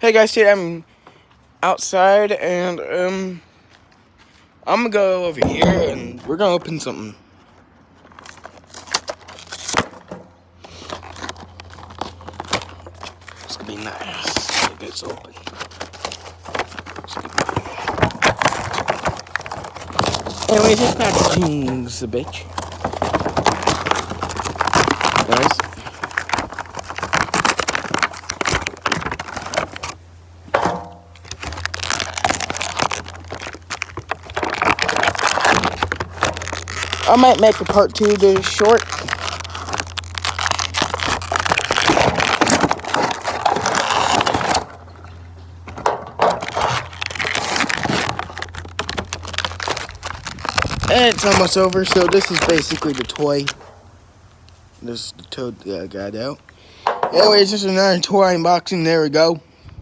Hey guys, today I'm outside and I'm gonna go over here and we're gonna open something. It's gonna be nice. It gets open. Anyways, this packaging's a bitch. Guys. I might make a part 2 to this short. And it's almost over, so this is basically the toy. This is the toad that I got out. Anyways, just another toy unboxing. There we go.